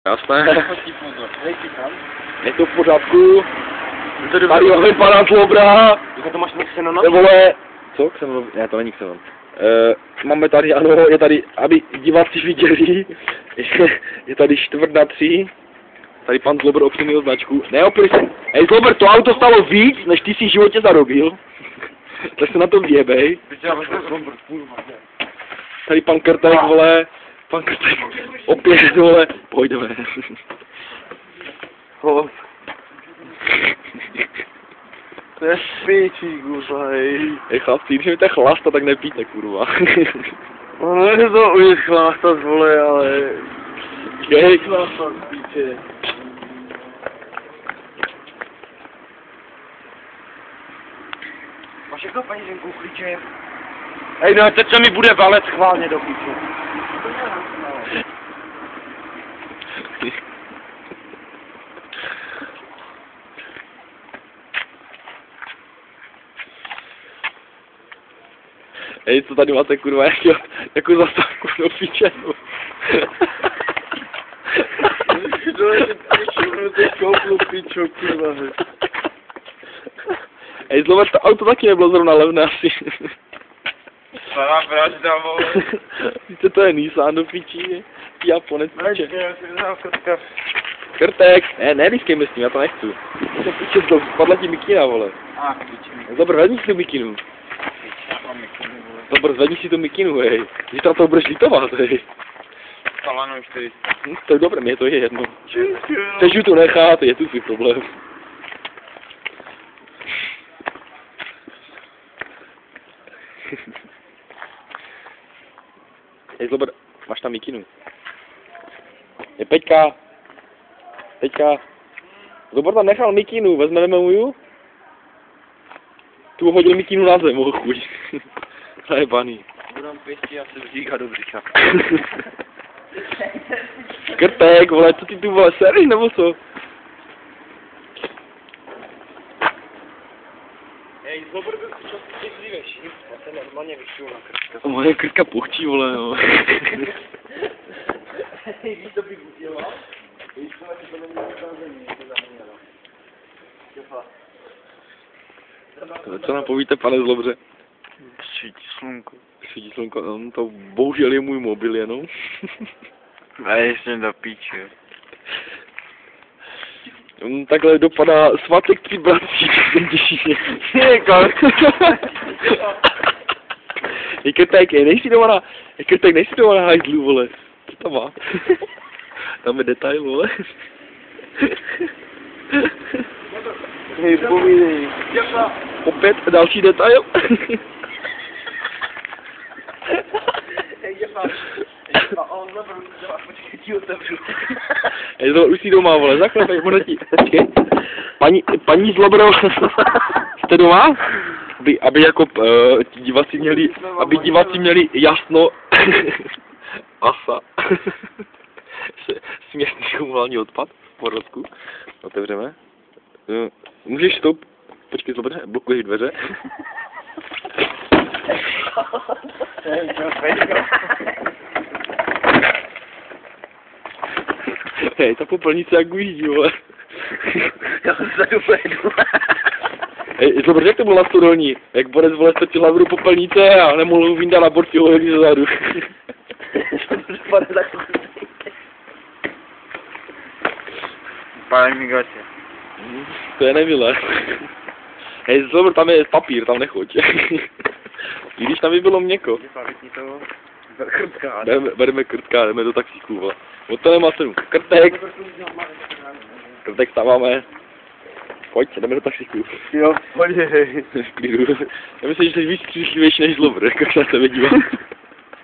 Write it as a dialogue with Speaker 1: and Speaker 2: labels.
Speaker 1: Jasné. Je to v pořádku. Tady máme pana Zlobra.
Speaker 2: To máš Xenon?
Speaker 1: Vole. Co? Xenon? Ne, to není Xenon. Máme tady, ano, je tady, aby diváci viděli, je tady 2:45. Tady pan Zlobr obsunil značku. Neopil se. Hej Zlobr, to auto stalo víc, než ty si v životě zarobil. Tak se na to vyjebej. Tady pan Krtek, vole. Pan Krtek, opět, vole. Pojďme.
Speaker 2: To je špičí, kurva, hej.
Speaker 1: Hej chlapci, když mi to chlasta, tak nepíte, kurva.
Speaker 2: Ono je to už chlastat, vole, ale...
Speaker 1: Hej,
Speaker 2: Chlastat, píče. Máš jako peněženku, klíče? Hej, no teď se mi bude valet schválně do píče.
Speaker 1: Hej, co tady máte, kurva, jako zastávku do píče. Hej, Zlobr, to auto taky nebylo zrovna levné asi.
Speaker 2: Stará vražda, vole.
Speaker 1: Víte, to je Nissan do píči, Japonec píče.
Speaker 2: Krtka.
Speaker 1: Krtek, ne, riskejme s tím, já to nechci. To píče, spadla ti mikina, vole. Zlobr, vezmi si tu mikinu. Zlobr, zvedni si tu mikinu, hej. Zítra to budeš litovat, hej.
Speaker 2: Talanu 4.
Speaker 1: To je dobré, mě to je jedno. Chceš ju tu nechat, je tu tvůj problém. Hej Zlobr, máš tam mikinu. Je Peťka. Zlobr tam nechal mikinu, vezmeme mu ju? Tu hodil mikinu na zem, chuj. Zajebaný.
Speaker 2: Budám pěstí a se vzdíka do břicha.
Speaker 1: Krtek, vole, co ty tu, vole, sereš, nebo co?
Speaker 2: Hej, Zlobr, co ty zlíveš? Já se normálně vyšťu na krtka.
Speaker 1: Moje krtka puchčí, vole, no.
Speaker 2: Hej, víš, to bych udělal? Víš, to není ukázení, to zapomnělo.
Speaker 1: Co nám povíte, pane Zlobře?
Speaker 2: Svítí slunko.
Speaker 1: Svítí slunko, no, to bohužel je můj mobil jenom.
Speaker 2: A ještě do píče.
Speaker 1: Takhle dopadá svátek 3 bratří. Krtek, nejsi doma na hajzlu, vole. Co tam má? Tam je detail, vole.
Speaker 2: Hej, povídej.
Speaker 1: Opět další detail. Hej, už jsi doma, vole, zaklepej, ti. Paní Zlobro, jste doma? Aby jako diváci měli jasno. Asa. Směšný komunální odpad v Moravsku. Otevřeme. Můžeš to? Počkej, Zlobře, blokuješ dveře. Hej, ta popelnice jak ujíždí, vole.
Speaker 2: Já jsem se dovedu.
Speaker 1: Hej, Zlobře, jak to bylo na Studolní? Jak Borec, vole, strčil hlavu do popelnice a nemohl mu vyndat na borti ohledy zezadu.
Speaker 2: Pane mi gače.
Speaker 1: To je nemilé. Hej, Zlobr, tam je papír, tam nechoď. I když tam by bylo měko. Bereme krtka, jdeme do taxíku, vole. O to nemá cenu. Krtek, stáváme. Pojď, jdeme do taxíku.
Speaker 2: Jo, pojď, hej.
Speaker 1: V klidu. Já myslím, že jsi víc příšlivější než Zlobr, jak se na tebe dívám.